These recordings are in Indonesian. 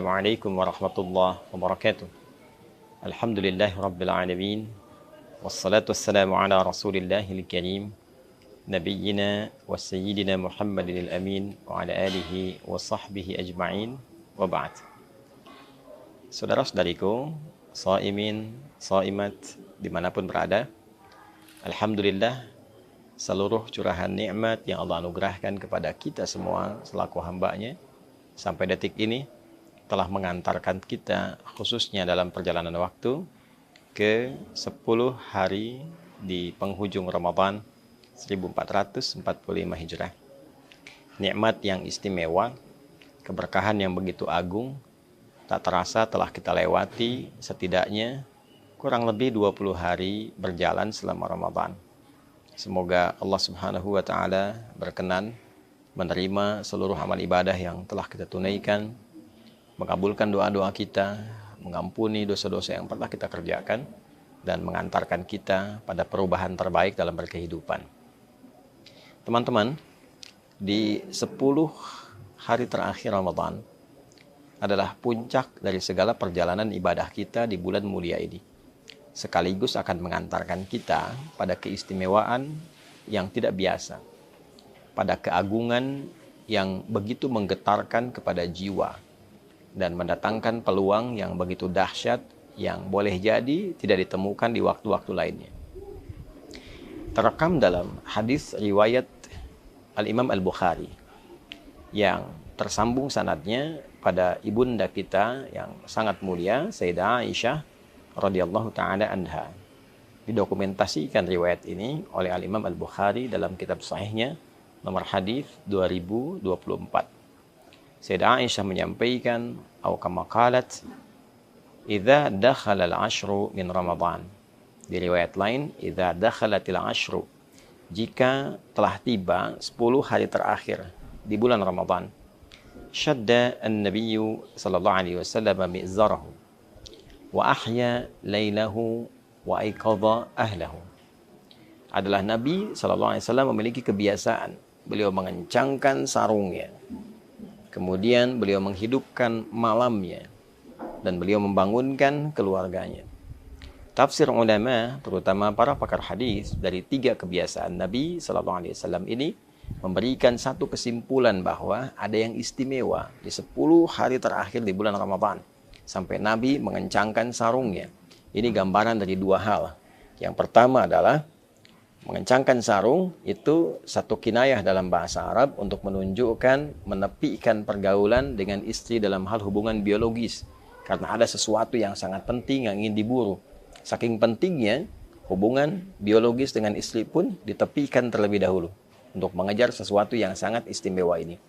Assalamualaikum warahmatullahi wabarakatuh. Alhamdulillahi rabbil alamin. Wassalatu wassalamu ala rasulillahil karim. Nabiyyina wa sayyidina Muhammadin al-amin. Wa ala alihi wa sahbihi ajma'in. Wa ba'd. Saudara-saudariku, shaimin, shaimat, dimanapun berada, alhamdulillah, seluruh curahan nikmat yang Allah anugerahkan kepada kita semua selaku hamba-Nya sampai detik ini telah mengantarkan kita khususnya dalam perjalanan waktu ke 10 hari di penghujung Ramadan 1445 Hijrah. Nikmat yang istimewa, keberkahan yang begitu agung, tak terasa telah kita lewati setidaknya kurang lebih 20 hari berjalan selama Ramadan. Semoga Allah Subhanahu wa Ta'ala berkenan menerima seluruh amal ibadah yang telah kita tunaikan, mengabulkan doa-doa kita, mengampuni dosa-dosa yang pernah kita kerjakan, dan mengantarkan kita pada perubahan terbaik dalam berkehidupan. Teman-teman, di 10 hari terakhir Ramadan adalah puncak dari segala perjalanan ibadah kita di bulan mulia ini. Sekaligus akan mengantarkan kita pada keistimewaan yang tidak biasa, pada keagungan yang begitu menggetarkan kepada jiwa dan mendatangkan peluang yang begitu dahsyat yang boleh jadi tidak ditemukan di waktu-waktu lainnya. Terekam dalam hadis riwayat Al-Imam Al-Bukhari yang tersambung sanadnya pada ibunda kita yang sangat mulia, Sayyidah Aisyah radhiyallahu ta'ala anha. Didokumentasikan riwayat ini oleh Al-Imam Al-Bukhari dalam kitab sahihnya nomor hadis 2024. Sayyidah Aisyah menyampaikan, atau kama qalat, idza dakhala al-ashru min Ramadan. Di riwayat lain, idza dakhalatil ashru, jika telah tiba 10 hari terakhir di bulan Ramadan, syadda an-nabiyyu sallallahu alaihi wasallam mi'zarahu wa ahya lailahu wa aiqadha ahlahu. Adalah Nabi sallallahu alaihi wasallam memiliki kebiasaan beliau mengencangkan sarungnya, kemudian beliau menghidupkan malamnya, dan beliau membangunkan keluarganya. Tafsir ulama, terutama para pakar hadis, dari 3 kebiasaan Nabi SAW ini memberikan satu kesimpulan bahwa ada yang istimewa di 10 hari terakhir di bulan Ramadan, sampai Nabi mengencangkan sarungnya. Ini gambaran dari 2 hal. Yang pertama adalah mengencangkan sarung itu satu kinayah dalam bahasa Arab untuk menunjukkan menepikan pergaulan dengan istri dalam hal hubungan biologis, karena ada sesuatu yang sangat penting yang ingin diburu. Saking pentingnya hubungan biologis dengan istri pun ditepikan terlebih dahulu untuk mengejar sesuatu yang sangat istimewa ini.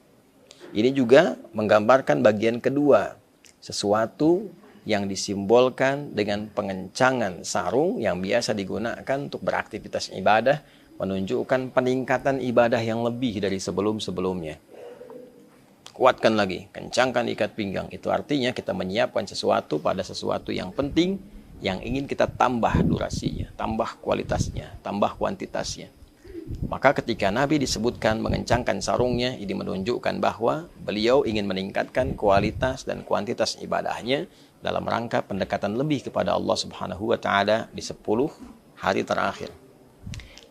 Ini juga menggambarkan bagian kedua, sesuatu yang disimbolkan dengan pengencangan sarung yang biasa digunakan untuk beraktivitas ibadah, menunjukkan peningkatan ibadah yang lebih dari sebelum-sebelumnya. Kuatkan lagi, kencangkan ikat pinggang. Itu artinya kita menyiapkan sesuatu pada sesuatu yang penting, yang ingin kita tambah durasinya, tambah kualitasnya, tambah kuantitasnya. Maka ketika Nabi disebutkan mengencangkan sarungnya, ini menunjukkan bahwa beliau ingin meningkatkan kualitas dan kuantitas ibadahnya dalam rangka pendekatan lebih kepada Allah Subhanahu wa Ta'ala di 10 hari terakhir.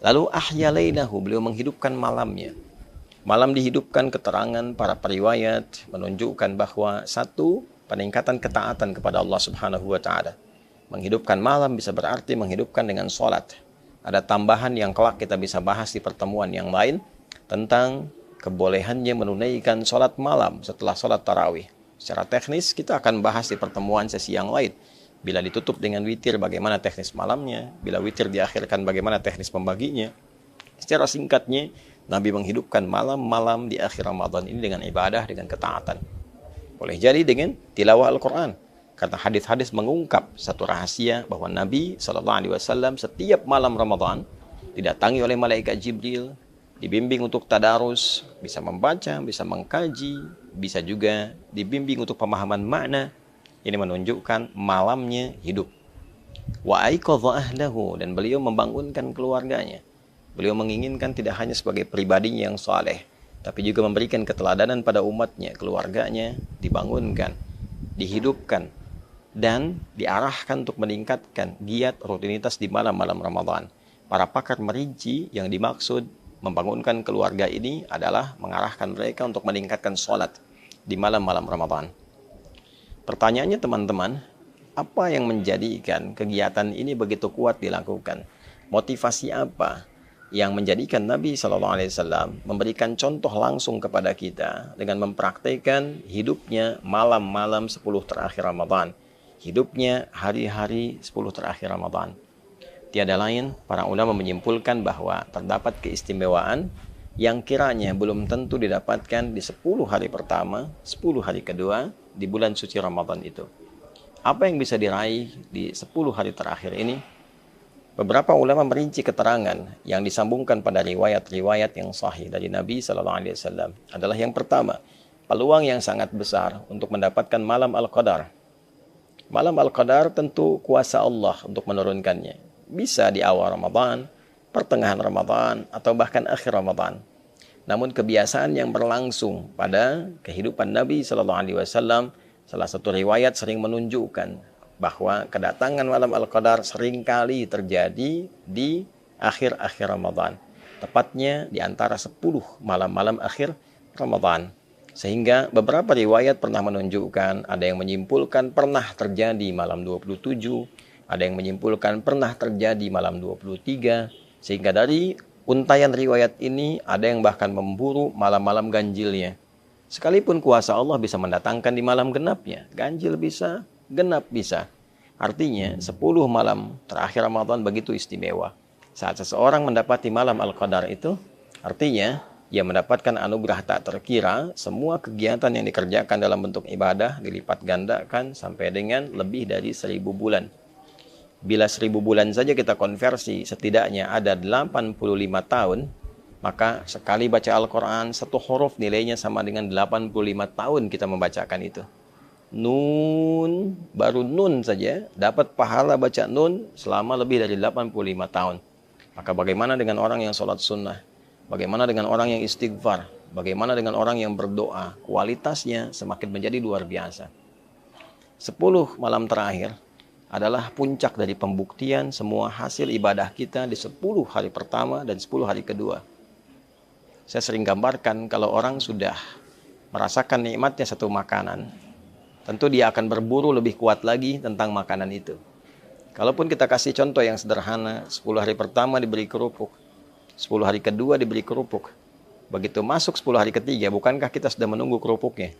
Lalu ahya lailahu, beliau menghidupkan malamnya. Malam dihidupkan, keterangan para periwayat menunjukkan bahwa satu, peningkatan ketaatan kepada Allah Subhanahu wa Ta'ala. Menghidupkan malam bisa berarti menghidupkan dengan sholat. Ada tambahan yang kelak kita bisa bahas di pertemuan yang lain tentang kebolehannya menunaikan sholat malam setelah sholat tarawih. Secara teknis kita akan bahas di pertemuan sesi yang lain. Bila ditutup dengan witir, bagaimana teknis malamnya. Bila witir diakhirkan, bagaimana teknis pembaginya. Secara singkatnya, Nabi menghidupkan malam-malam di akhir Ramadan ini dengan ibadah, dengan ketaatan. Boleh jadi dengan tilawah Al-Quran. Karena hadis-hadis mengungkap satu rahasia bahwa Nabi SAW setiap malam Ramadan didatangi oleh malaikat Jibril, dibimbing untuk tadarus, bisa membaca, bisa mengkaji, bisa juga dibimbing untuk pemahaman makna. Ini menunjukkan malamnya hidup. Wa aiqadha ahlahu, dan beliau membangunkan keluarganya. Beliau menginginkan tidak hanya sebagai pribadinya yang saleh, tapi juga memberikan keteladanan pada umatnya, keluarganya dibangunkan. dihidupkan, dan diarahkan untuk meningkatkan giat rutinitas di malam-malam Ramadan. Para pakar merinci yang dimaksud membangunkan keluarga ini adalah mengarahkan mereka untuk meningkatkan sholat di malam-malam Ramadan. Pertanyaannya teman-teman, apa yang menjadikan kegiatan ini begitu kuat dilakukan? Motivasi apa yang menjadikan Nabi SAW memberikan contoh langsung kepada kita dengan mempraktikkan hidupnya malam-malam 10 terakhir Ramadan, hidupnya hari-hari 10 terakhir Ramadan? Tiada lain, para ulama menyimpulkan bahwa terdapat keistimewaan yang kiranya belum tentu didapatkan di 10 hari pertama, 10 hari kedua di bulan suci Ramadan itu. Apa yang bisa diraih di 10 hari terakhir ini? Beberapa ulama merinci keterangan yang disambungkan pada riwayat-riwayat yang sahih dari Nabi SAW adalah yang pertama, peluang yang sangat besar untuk mendapatkan malam Al-Qadar. Malam Al-Qadar tentu kuasa Allah untuk menurunkannya. Bisa di awal Ramadan, pertengahan Ramadan, atau bahkan akhir Ramadan. Namun kebiasaan yang berlangsung pada kehidupan Nabi SAW, salah satu riwayat sering menunjukkan bahwa kedatangan malam Al-Qadar seringkali terjadi di akhir-akhir Ramadan. Tepatnya di antara 10 malam-malam akhir Ramadan. Sehingga beberapa riwayat pernah menunjukkan, ada yang menyimpulkan pernah terjadi malam 27, ada yang menyimpulkan pernah terjadi malam 23, sehingga dari untayan riwayat ini ada yang bahkan memburu malam-malam ganjilnya. Sekalipun kuasa Allah bisa mendatangkan di malam genapnya, ganjil bisa, genap bisa. Artinya 10 malam terakhir Ramadan begitu istimewa. Saat seseorang mendapati malam Al-Qadar itu, artinya ia mendapatkan anugerah tak terkira. Semua kegiatan yang dikerjakan dalam bentuk ibadah dilipat gandakan sampai dengan lebih dari 1000 bulan. Bila 1000 bulan saja kita konversi, setidaknya ada 85 tahun, maka sekali baca Al-Quran, satu huruf nilainya sama dengan 85 tahun kita membacakan itu. Nun, baru nun saja dapat pahala baca nun selama lebih dari 85 tahun. Maka bagaimana dengan orang yang sholat sunnah? Bagaimana dengan orang yang istighfar? Bagaimana dengan orang yang berdoa? Kualitasnya semakin menjadi luar biasa. 10 malam terakhir adalah puncak dari pembuktian semua hasil ibadah kita di 10 hari pertama dan 10 hari kedua. Saya sering gambarkan kalau orang sudah merasakan nikmatnya satu makanan, tentu dia akan berburu lebih kuat lagi tentang makanan itu. Kalaupun kita kasih contoh yang sederhana, 10 hari pertama diberi kerupuk, 10 hari kedua diberi kerupuk. Begitu masuk 10 hari ketiga, bukankah kita sudah menunggu kerupuknya?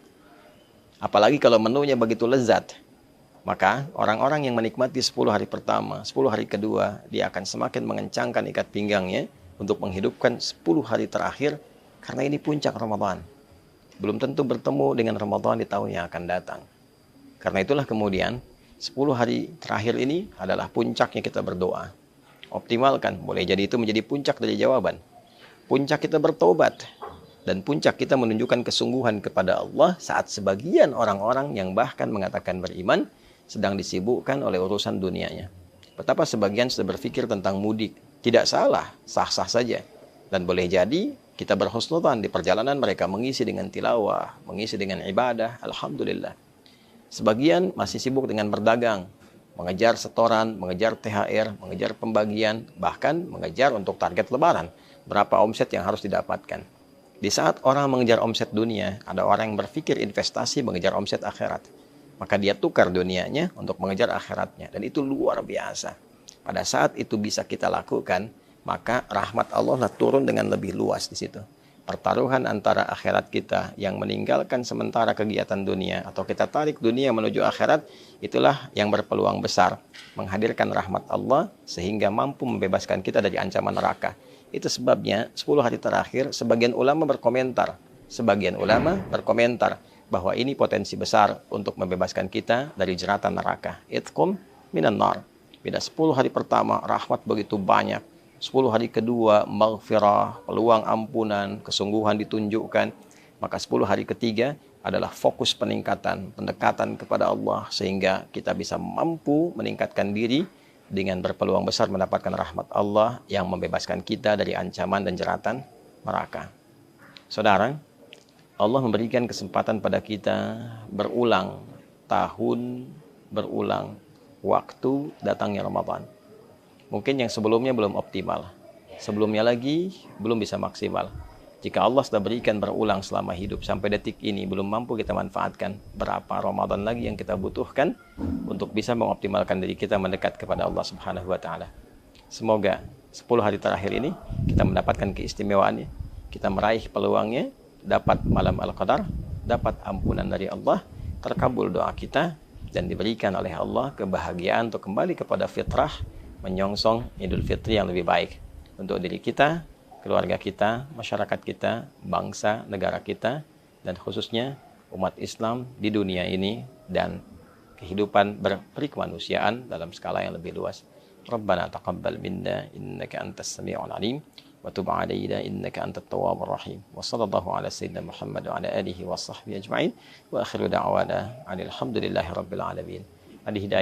Apalagi kalau menunya begitu lezat. Maka orang-orang yang menikmati 10 hari pertama, 10 hari kedua, dia akan semakin mengencangkan ikat pinggangnya untuk menghidupkan 10 hari terakhir, karena ini puncak Ramadan. Belum tentu bertemu dengan Ramadan di tahun yang akan datang. Karena itulah kemudian 10 hari terakhir ini adalah puncaknya kita berdoa. Optimalkan, boleh jadi itu menjadi puncak dari jawaban. Puncak kita bertobat. Dan puncak kita menunjukkan kesungguhan kepada Allah saat sebagian orang-orang yang bahkan mengatakan beriman sedang disibukkan oleh urusan dunianya. Betapa sebagian sudah berpikir tentang mudik. Tidak salah, sah-sah saja. Dan boleh jadi kita berhusnudzan di perjalanan mereka mengisi dengan tilawah, mengisi dengan ibadah, alhamdulillah. Sebagian masih sibuk dengan berdagang, mengejar setoran, mengejar THR, mengejar pembagian, bahkan mengejar untuk target lebaran. Berapa omset yang harus didapatkan. Di saat orang mengejar omset dunia, ada orang yang berpikir investasi mengejar omset akhirat. Maka dia tukar dunianya untuk mengejar akhiratnya. Dan itu luar biasa. Pada saat itu bisa kita lakukan, maka rahmat Allah turun dengan lebih luas di situ. Pertaruhan antara akhirat kita yang meninggalkan sementara kegiatan dunia atau kita tarik dunia menuju akhirat, itulah yang berpeluang besar menghadirkan rahmat Allah sehingga mampu membebaskan kita dari ancaman neraka. Itu sebabnya 10 hari terakhir sebagian ulama berkomentar bahwa ini potensi besar untuk membebaskan kita dari jeratan neraka. Itqum minan nar. Bila 10 hari pertama rahmat begitu banyak, 10 hari kedua maghfirah, peluang ampunan, kesungguhan ditunjukkan. Maka 10 hari ketiga adalah fokus peningkatan, pendekatan kepada Allah. Sehingga kita bisa mampu meningkatkan diri dengan berpeluang besar mendapatkan rahmat Allah yang membebaskan kita dari ancaman dan jeratan neraka. Saudara, Allah memberikan kesempatan pada kita berulang tahun berulang waktu datangnya Ramadan. Mungkin yang sebelumnya belum optimal, sebelumnya lagi belum bisa maksimal. Jika Allah sudah berikan berulang selama hidup sampai detik ini belum mampu kita manfaatkan, berapa Ramadan lagi yang kita butuhkan untuk bisa mengoptimalkan diri kita mendekat kepada Allah Subhanahu wa taala. Semoga 10 hari terakhir ini kita mendapatkan keistimewaannya, kita meraih peluangnya, dapat malam Al-Qadar, dapat ampunan dari Allah, terkabul doa kita, dan diberikan oleh Allah kebahagiaan untuk kembali kepada fitrah, menyongsong Idul Fitri yang lebih baik untuk diri kita, keluarga kita, masyarakat kita, bangsa, negara kita, dan khususnya umat Islam di dunia ini dan kehidupan berperikemanusiaan dalam skala yang lebih luas. Rabbana taqabbal minna innaka antas sami'ul alim wa tub 'alaina innaka antat tawwabur rahim. Wa sallallahu ala sayyidina Muhammad wa ala alihi wa sahbihi ajma'in. Wa akhiru da'wana alhamdulillahi rabbil alamin. Adi hidayah